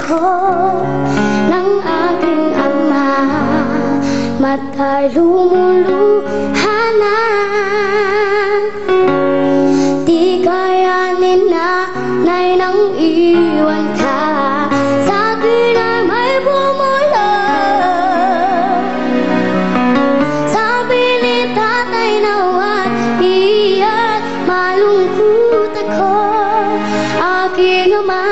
ako ng aking ama, mata'y lumuluha na. Di kayanin nanay nang iwan ka, sa akin ay may bumulong. Sabi ni tatay nawa't iya't malungkot ako, aking ama.